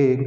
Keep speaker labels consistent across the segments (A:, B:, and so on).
A: 1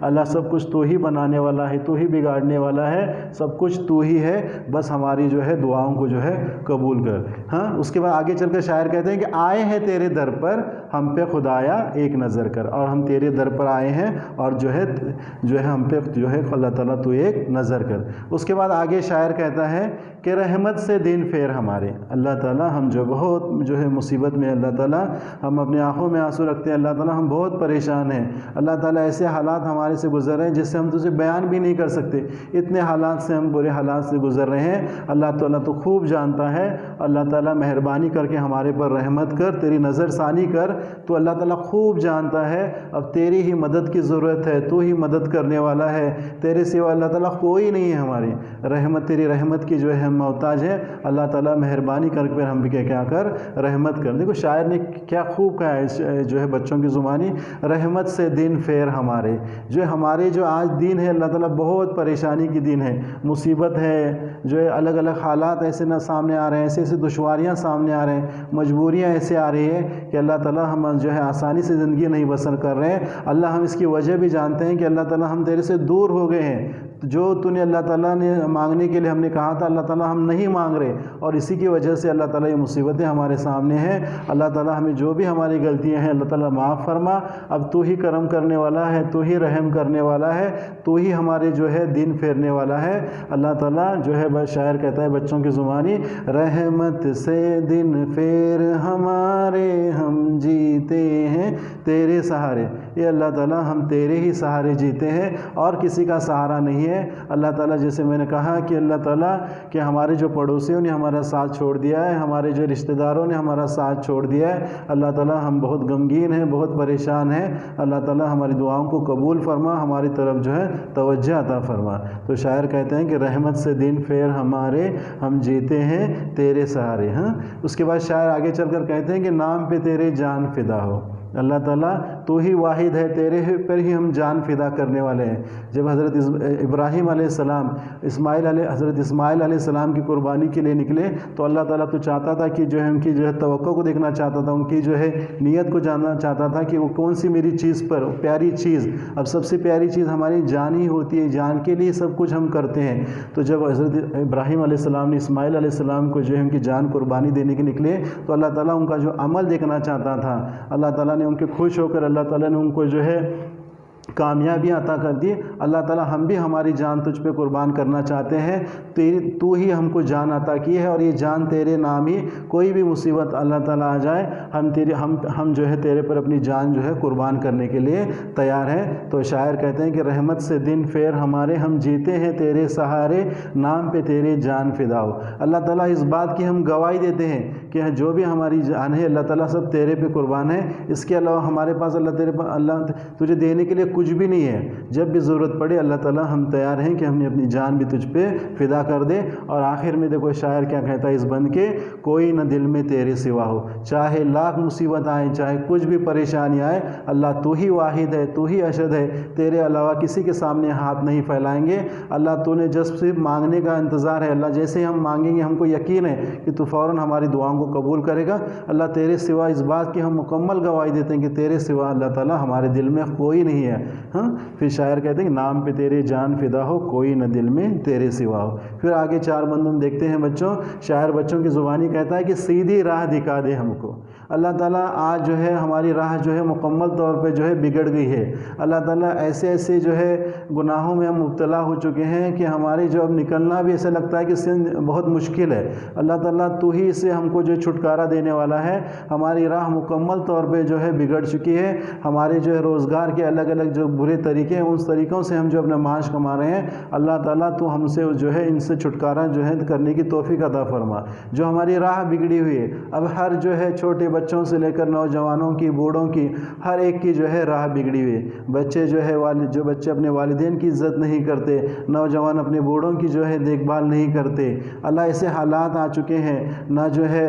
A: اللہ سب کچھ تو ہی بنانے والا ہے، تو ہی بگاڑنے والا ہے، سب کچھ تو ہی ہے، بس ہماری جو ہے دعاؤں کو جو ہے قبول کر۔ ہاں، اس کے بعد آگے چل کر شاعر کہتے ہیں کہ آئے ہیں تیرے در پر ہم پہ خدایا ایک نظر کر، اور ہم تیرے در پر آئے ہیں اور جو ہے ہم پہ جو ہے اللہ تعالیٰ تو ایک نظر کر۔ اس کے بعد آگے شاعر کہتا ہے کہ رحمت سے دن پھیر ہمارے، اللہ تعالیٰ ہم جو بہت جو ہے مصیبت میں، اللہ تعالیٰ ہم اپنے آنکھوں میں آنسو رکھتے ہیں، اللہ تعالیٰ ہم بہت پریشان ہیں، اللہ تعالیٰ ایسے حالات ہمارے سے گزر رہے ہیں جس سے ہم تجھے بیان بھی نہیں کر سکتے، اتنے حالات سے ہم برے حالات سے گزر رہے ہیں، اللہ تعالیٰ تو خوب جانتا ہے، اللہ تعالیٰ مہربانی کر کے ہمارے پر رحمت کر، تیری نظر ثانی کر، تو اللہ تعالیٰ خوب جانتا ہے، اب تیری ہی مدد کی ضرورت ہے، تو ہی مدد کرنے والا ہے، تیرے سوا اللہ تعالیٰ کوئی نہیں ہے ہماری رحمت، تیری رحمت کی جو ہے ہم محتاج ہیں، اللہ تعالیٰ مہربانی کر کے ہم بھی کیا کر رحمت کر۔ دیکھو شاعر نے کیا خوب کہا ہے جو ہے بچوں کی زبانی، رحمت سے دن پھیر ہمارے، جو ہمارے جو آج دن ہے اللہ تعالیٰ بہت پریشانی کی دن ہے، مصیبت ہے، جو ہے الگ الگ حالات ایسے نہ سامنے آ رہے ہیں، ایسے دشواریاں سامنے آ رہے ہیں، مجبوریاں ایسے آ رہی ہے کہ اللہ تعالیٰ ہم جو ہے آسانی سے زندگی نہیں بسر کر رہے ہیں، اللہ ہم اس کی وجہ بھی جانتے ہیں کہ اللہ تعالیٰ ہم تیرے سے دور ہو گئے ہیں، جو تو نے اللہ تعالیٰ نے مانگنے کے لیے ہم نے کہا تھا اللہ تعالیٰ ہم نہیں مانگ رہے، اور اسی کی وجہ سے اللہ تعالیٰ یہ مصیبتیں ہمارے سامنے ہیں، اللہ تعالیٰ ہمیں جو بھی ہماری غلطیاں ہیں اللہ تعالیٰ معاف فرما، اب تو ہی کرم کرنے والا ہے، تو ہی رحم کرنے والا ہے، تو ہی ہمارے جو ہے دن پھیرنے والا ہے، اللہ تعالیٰ جو ہے شاعر کہتا ہے بچوں کی زبانی، رحمت سے دن پھیر ہمارے ہم جیتے ہیں تیرے سہارے، یہ اللہ تعالیٰ ہم تیرے ہی سہارے جیتے ہیں اور کسی کا سہارا نہیں ہے، اللہ تعالیٰ جیسے میں نے کہا کہ اللہ تعالیٰ کہ ہمارے جو پڑوسیوں نے ہمارا ساتھ چھوڑ دیا ہے، ہمارے جو رشتہ داروں نے ہمارا ساتھ چھوڑ دیا ہے، اللہ تعالیٰ ہم بہت غمگین ہیں، بہت پریشان ہیں، اللہ تعالیٰ ہماری دعاؤں کو قبول فرما، ہماری طرف جو ہے توجہ عطا فرما۔ تو شاعر کہتے ہیں کہ رحمت سے دن پھیر ہمارے ہم جیتے ہیں تیرے سہارے۔ ہاں، اس کے بعد شاعر آگے چل کر کہتے ہیں کہ نام پہ تیرے جان فدا ہو، اللہ تعالیٰ تو ہی واحد ہے، تیرے پر ہی ہم جان فدا کرنے والے ہیں۔ جب حضرت ابراہیم علیہ السلام حضرت اسماعیل علیہ السلام کی قربانی کے لیے نکلے تو اللہ تعالیٰ تو چاہتا تھا کہ جو ہے ان کی جو ہے توقع کو دیکھنا چاہتا تھا، ان کی جو ہے نیت کو جاننا چاہتا تھا کہ وہ کون سی میری چیز پر پیاری چیز، اب سب سے پیاری چیز ہماری جان ہی ہوتی ہے، جان کے لیے سب کچھ ہم کرتے ہیں۔ تو جب حضرت ابراہیم علیہ السلام نے اسماعیل علیہ السلام کو جو ہے ان کی جان قربانی دینے کے نکلے تو اللہ تعالیٰ ان کا جو عمل دیکھنا چاہتا تھا، اللہ تعالیٰ نے ان کے خوش ہو کر اللہ تعالیٰ نے ان کو جو ہے کامیابی عطا کر دی۔ اللہ تعالیٰ ہم بھی ہماری جان تجھ پہ قربان کرنا چاہتے ہیں، تو ہی ہم کو جان عطا کی ہے اور یہ جان تیرے نام ہی، کوئی بھی مصیبت اللہ تعالیٰ آ جائے ہم جو ہے تیرے پر اپنی جان جو ہے قربان کرنے کے لیے تیار ہیں۔ تو شاعر کہتے ہیں کہ رحمت سے دن پھیر ہمارے ہم جیتے ہیں تیرے سہارے، نام پہ تیرے جان فدا ہو۔ اللہ تعالیٰ اس بات کی ہم گواہی دیتے ہیں کہ جو بھی ہماری جان ہے اللہ تعالیٰ سب تیرے پہ قربان ہے، اس کے علاوہ ہمارے پاس اللہ تجھے دینے کے لیے کچھ بھی نہیں ہے، جب بھی ضرورت پڑے اللہ تعالیٰ ہم تیار ہیں کہ ہم نے اپنی جان بھی تجھ پہ فدا کر دے۔ اور آخر میں دیکھو شاعر کیا کہتا ہے اس بند کے، کوئی نہ دل میں تیرے سوا ہو، چاہے لاکھ مصیبت آئے، چاہے کچھ بھی پریشانی آئے، اللہ تو ہی واحد ہے، تو ہی اشد ہے، تیرے علاوہ کسی کے سامنے ہاتھ نہیں پھیلائیں گے، اللہ تو نے جس سے مانگنے کا انتظار ہے، اللہ جیسے ہم مانگیں گے ہم کو یقین ہے کہ تو فوراً ہماری دعاؤں کو قبول کرے گا، اللہ تیرے سوا اس بات کی ہم مکمل گواہی دیتے ہیں کہ تیرے سوا اللہ تعالیٰ ہمارے دل میں کوئی نہیں ہے۔ ہاں، پھر شاعر کہتے ہیں کہ نام پہ تیرے جان فدا ہو، کوئی نہ دل میں تیرے سوا ہو۔ پھر آگے 4 بندوں میں دیکھتے ہیں بچوں، شاعر بچوں کی زبانی کہتا ہے کہ سیدھی راہ دکھا دے ہم کو، اللہ تعالیٰ آج جو ہے ہماری راہ جو ہے مکمل طور پہ جو ہے بگڑ گئی ہے، اللہ تعالیٰ ایسے ایسے جو ہے گناہوں میں ہم مبتلا ہو چکے ہیں کہ ہماری جو اب نکلنا بھی ایسا لگتا ہے کہ بہت مشکل ہے، اللہ تعالیٰ تو ہی سے ہم کو جو چھٹکارا دینے والا ہے، ہماری راہ مکمل طور پہ جو ہے بگڑ چکی ہے، ہمارے جو ہے روزگار کے الگ الگ جو برے طریقے ہیں اس طریقوں سے ہم جو اپنا معاش کما رہے ہیں، اللہ تعالیٰ تو ہم سے جو ہے ان سے چھٹکارا جو ہے کرنے کی توفیق عطا فرما۔ جو ہماری راہ بگڑی ہوئی ہے، اب ہر جو ہے چھوٹے بچوں سے لے کر نوجوانوں کی، بوڑھوں کی، ہر ایک کی جو ہے راہ بگڑی ہوئی ہے، بچے جو ہے جو بچے اپنے والدین کی عزت نہیں کرتے، نوجوان اپنے بوڑھوں کی جو ہے دیکھ بھال نہیں کرتے، اللہ ایسے حالات آ چکے ہیں، نہ جو ہے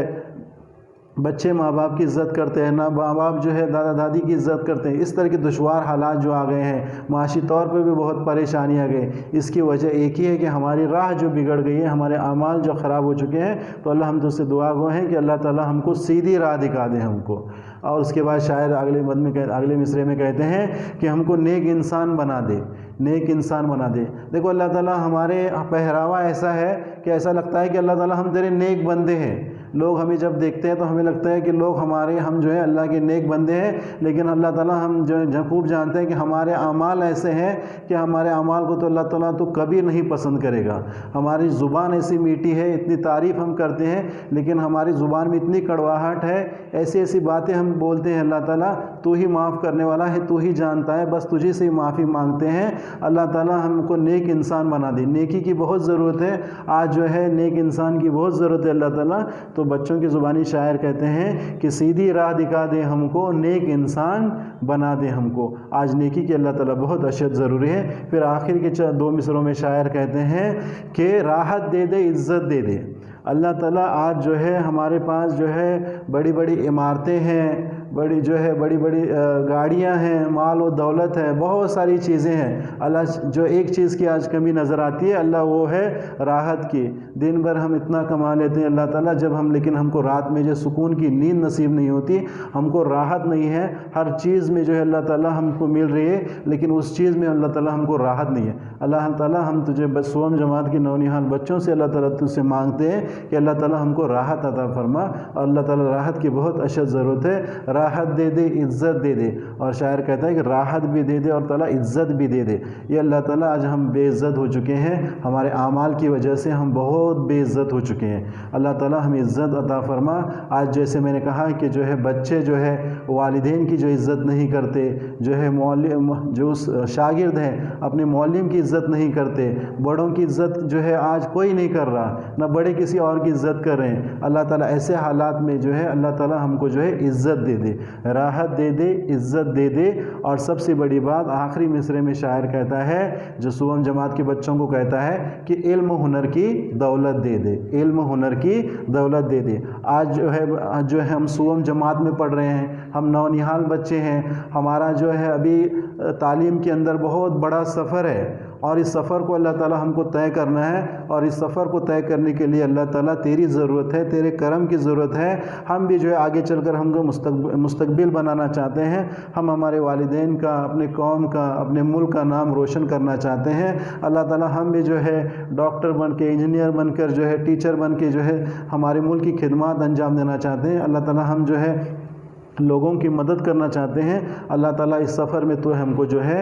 A: بچے ماں باپ کی عزت کرتے ہیں، ماں باپ جو ہے دادا دادی کی عزت کرتے ہیں۔ اس طرح کے دشوار حالات جو آ گئے ہیں، معاشی طور پہ بھی بہت پریشانی آ گئی، اس کی وجہ ایک ہی ہے کہ ہماری راہ جو بگڑ گئی ہے، ہمارے اعمال جو خراب ہو چکے ہیں۔ تو اللہ ہم تو سے دعا گو ہیں کہ اللہ تعالی ہم کو سیدھی راہ دکھا دیں ہم کو۔ اور اس کے بعد شاید اگلے مصرے میں کہتے ہیں کہ ہم کو نیک انسان بنا دے، نیک انسان بنا دے۔ دیکھو اللہ تعالیٰ ہمارے پہراوا ایسا ہے کہ ایسا لگتا ہے کہ اللہ تعالیٰ ہم تیرے نیک بندے ہیں۔ لوگ ہمیں جب دیکھتے ہیں تو ہمیں لگتا ہے کہ لوگ ہم جو ہے اللہ کے نیک بندے ہیں، لیکن اللہ تعالیٰ ہم جو خوب جانتے ہیں کہ ہمارے اعمال ایسے ہیں کہ ہمارے اعمال کو تو اللہ تعالیٰ تو کبھی نہیں پسند کرے گا۔ ہماری زبان ایسی میٹھی ہے، اتنی تعریف ہم کرتے ہیں، لیکن ہماری زبان میں اتنی کڑواہٹ ہے، ایسی ایسی باتیں ہم بولتے ہیں اللہ تعالیٰ تو ہی معاف کرنے والا ہے، تو ہی جانتا ہے، بس تجھے سے ہی معافی مانگتے ہیں۔ اللہ تعالیٰ ہم کو نیک انسان بنا دے۔ نیکی کی بہت ضرورت ہے، آج جو ہے نیک انسان کی بہت ضرورت ہے اللہ تعالیٰ۔ تو بچوں کی زبانی شاعر کہتے ہیں کہ سیدھی راہ دکھا دے ہم کو، نیک انسان بنا دے ہم کو۔ آج نیکی کی اللہ تعالیٰ بہت اشد ضروری ہے۔ پھر آخر کے 2 مصروں میں شاعر کہتے ہیں کہ راحت دے دے، عزت دے دے۔ اللہ تعالیٰ آج جو ہے ہمارے پاس جو ہے بڑی بڑی عمارتیں ہیں، بڑی بڑی گاڑیاں ہیں، مال و دولت ہے، بہت ساری چیزیں ہیں۔ اللہ جو ایک چیز کی آج کمی نظر آتی ہے، اللہ وہ ہے راحت کی۔ دن بھر ہم اتنا کما لیتے ہیں اللہ تعالیٰ، لیکن ہم کو رات میں جو سکون کی نیند نصیب نہیں ہوتی، ہم کو راحت نہیں ہے۔ ہر چیز میں جو ہے اللہ تعالیٰ ہم کو مل رہی ہے، لیکن اس چیز میں اللہ تعالیٰ ہم کو راحت نہیں ہے۔ اللہ تعالیٰ ہم تجھے سوم جماعت کے نونہال بچوں سے اللہ تعالیٰ تجھ سے مانگتے ہیں کہ اللہ تعالیٰ ہم کو راحت عطا فرما، اور اللہ تعالیٰ راحت کی بہت اشد ضرورت ہے۔ راحت دے دے، عزت دے دے۔ اور شاعر کہتا ہے کہ راحت بھی دے دے اور تعالیٰ عزت بھی دے دے۔ یہ اللہ تعالیٰ آج ہم بے عزت ہو چکے ہیں، ہمارے اعمال کی وجہ سے ہم بہت بے عزت ہو چکے ہیں۔ اللہ تعالیٰ ہمیں عزت عطا فرما۔ آج جیسے میں نے کہا کہ جو ہے بچے جو ہے والدین کی جو عزت نہیں کرتے، جو ہے جو شاگرد ہیں اپنے معلم کی عزت نہیں کرتے، بڑوں کی عزت جو ہے آج کوئی نہیں کر رہا، نہ بڑے کسی اور کی عزت کر رہے ہیں۔ اللہ تعالیٰ ایسے حالات میں جو ہے اللہ تعالیٰ ہم کو جو ہے عزت دے دے، راحت دے دے، عزت دے دے۔ اور سب سے بڑی بات آخری مصرے میں شاعر کہتا ہے، جو سوم جماعت کے بچوں کو کہتا ہے کہ علم و ہنر کی دولت دے دے، علم و ہنر کی دولت دے دے۔ آج جو ہے ہم سوم جماعت میں پڑھ رہے ہیں، ہم نونہال بچے ہیں، ہمارا جو ہے ابھی تعلیم کے اندر بہت بڑا سفر ہے، اور اس سفر کو اللہ تعالیٰ ہم کو طے کرنا ہے، اور اس سفر کو طے کرنے کے لیے اللہ تعالیٰ تیری ضرورت ہے، تیرے کرم کی ضرورت ہے۔ ہم بھی جو ہے آگے چل کر ہم کو مستقبل بنانا چاہتے ہیں، ہم ہمارے والدین کا، اپنے قوم کا، اپنے ملک کا نام روشن کرنا چاہتے ہیں۔ اللہ تعالیٰ ہم بھی جو ہے ڈاکٹر بن کے، انجینئر بن کر، جو ہے ٹیچر بن کے جو ہے ہمارے ملک کی خدمات انجام دینا چاہتے ہیں۔ اللہ تعالیٰ ہم جو ہے لوگوں کی مدد کرنا چاہتے ہیں۔ اللہ تعالیٰ اس سفر میں تو ہم کو جو ہے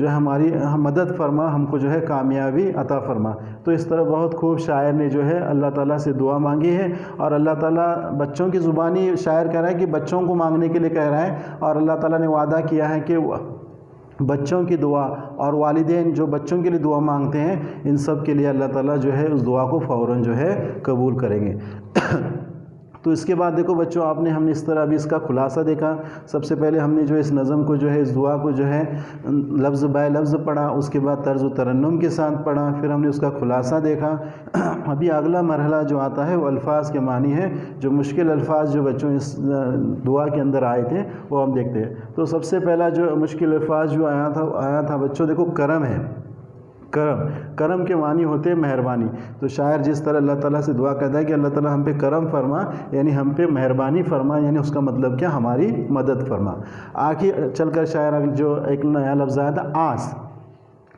A: ہماری مدد فرما، ہم کو جو ہے کامیابی عطا فرما۔ تو اس طرح بہت خوب شاعر نے جو ہے اللہ تعالیٰ سے دعا مانگی ہے، اور اللہ تعالیٰ بچوں کی زبانی شاعر کہہ رہا ہے کہ بچوں کو مانگنے کے لیے کہہ رہا ہے، اور اللہ تعالیٰ نے وعدہ کیا ہے کہ بچوں کی دعا اور والدین جو بچوں کے لیے دعا مانگتے ہیں، ان سب کے لیے اللہ تعالیٰ جو ہے اس دعا کو فوراً جو ہے قبول کریں گے۔ تو اس کے بعد دیکھو بچوں، ہم نے اس طرح ابھی اس کا خلاصہ دیکھا۔ سب سے پہلے ہم نے جو اس نظم کو جو ہے، اس دعا کو جو ہے لفظ بائے لفظ پڑھا، اس کے بعد طرز و ترنم کے ساتھ پڑھا، پھر ہم نے اس کا خلاصہ دیکھا۔ ابھی اگلا مرحلہ جو آتا ہے وہ الفاظ کے معنی ہے، جو مشکل الفاظ جو بچوں اس دعا کے اندر آئے تھے وہ ہم دیکھتے ہیں۔ تو سب سے پہلا جو مشکل الفاظ جو آیا تھا بچوں، دیکھو کرم ہے۔ کرم کے معنی ہوتے ہیں مہربانی۔ تو شاعر جس طرح اللہ تعالیٰ سے دعا کرتا ہے کہ اللہ تعالیٰ ہم پہ کرم فرما، یعنی ہم پہ مہربانی فرما، یعنی اس کا مطلب کیا، ہماری مدد فرما۔ آگے چل کر شاعر جو ایک نیا لفظ آیا تھا، آس۔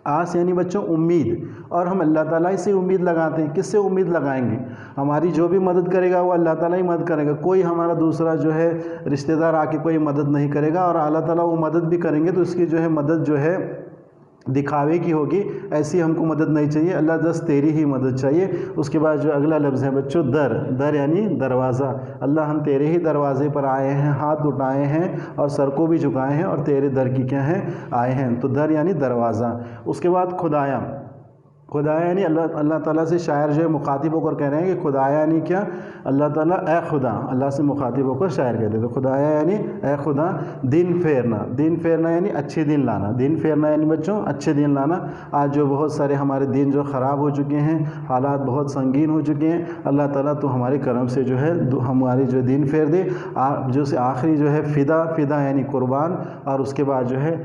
A: آس یعنی بچوں امید، اور ہم اللہ تعالیٰ سے امید لگاتے ہیں۔ کس سے امید لگائیں گے؟ ہماری جو بھی مدد کرے گا وہ اللہ تعالیٰ ہی مدد کرے گا، کوئی ہمارا دوسرا جو ہے رشتہ دار آ کے کوئی مدد نہیں کرے گا، اور اللہ تعالیٰ وہ مدد بھی کریں گے تو اس کی جو ہے مدد جو ہے دکھاوے کی ہوگی، ایسی ہم کو مدد نہیں چاہیے، اللہ بس تیری ہی مدد چاہیے۔ اس کے بعد جو اگلا لفظ ہے بچوں، در یعنی دروازہ۔ اللہ ہم تیرے ہی دروازے پر آئے ہیں، ہاتھ اٹھائے ہیں اور سر کو بھی جھکائے ہیں، اور تیرے در کی کیا ہیں، آئے ہیں۔ تو در یعنی دروازہ۔ اس کے بعد خدایا۔ خدایا یعنی اللہ تعالیٰ سے شاعر جو ہے مخاطب ہو کر کہہ رہے ہیں کہ خدایا یعنی کیا، اللہ تعالیٰ اے خدا، اللہ سے مخاطب ہو کر شاعر کہتے ہیں تو خدایا یعنی اے خدا دن پھیرنا، دن پھیرنا یعنی اچھے دن لانا، دن پھیرنا یعنی بچوں اچھے دن لانا۔ آج جو بہت سارے ہمارے دن جو خراب ہو چکے ہیں، حالات بہت سنگین ہو چکے ہیں، اللہ تعالیٰ تو ہمارے کرم سے جو ہے ہماری جو دن پھیر دے۔ جو سے آخری جو ہے فدا یعنی قربان، اور اس کے بعد جو ہے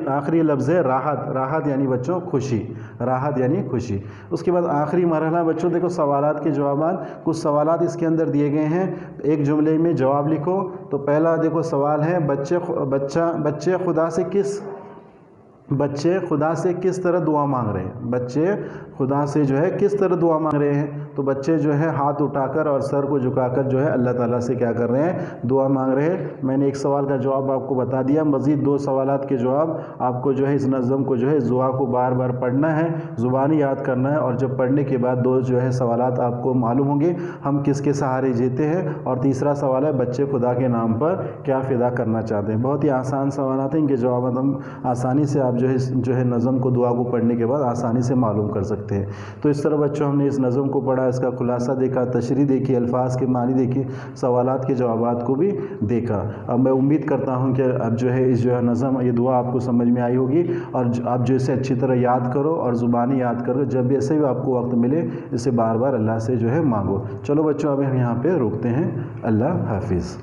A: آخری لفظ ہے راحت یعنی بچوں خوشی، راحت یعنی خوشی۔ اس کے بعد آخری مرحلہ بچوں دیکھو سوالات کے جوابات، کچھ سوالات اس کے اندر دیے گئے ہیں، ایک جملے میں جواب لکھو۔ تو پہلا دیکھو سوال ہے بچے خدا سے کس طرح دعا مانگ رہے ہیں، بچے خدا سے جو ہے کس طرح دعا مانگ رہے ہیں؟ تو بچے جو ہے ہاتھ اٹھا کر اور سر کو جھکا کر جو ہے اللہ تعالیٰ سے کیا کر رہے ہیں، دعا مانگ رہے ہیں۔ میں نے ایک سوال کا جواب آپ کو بتا دیا، مزید 2 سوالات کے جواب آپ کو جو ہے اس نظم کو جو ہے دعا کو بار بار پڑھنا ہے، زبانی یاد کرنا ہے، اور جب پڑھنے کے بعد 2 جو ہے سوالات آپ کو معلوم ہوں گے، ہم کس کے سہارے جیتے ہیں، اور تیسرا سوال ہے بچے خدا کے نام پر کیا فدا کرنا چاہتے ہیں۔ بہت ہی آسان سوالات ہیں، ان کے جوابات ہم آسانی سے آپ جو ہے نظم کو دعا کو پڑھنے کے بعد آسانی سے معلوم کر سکتے ہیں۔ تو اس طرح بچوں ہم نے اس نظم کو پڑھا، اس کا خلاصہ دیکھا، تشریح دیکھی، الفاظ کے معنی دیکھی، سوالات کے جوابات کو بھی دیکھا۔ اب میں امید کرتا ہوں کہ اب جو ہے اس جو ہے نظم یہ دعا آپ کو سمجھ میں آئی ہوگی، اور آپ جو اسے اچھی طرح یاد کرو اور زبانی یاد کرو، جب بھی ایسے بھی آپ کو وقت ملے اسے بار بار اللہ سے جو ہے مانگو۔ چلو بچوں اب ہم یہاں پہ روکتے ہیں، اللہ حافظ۔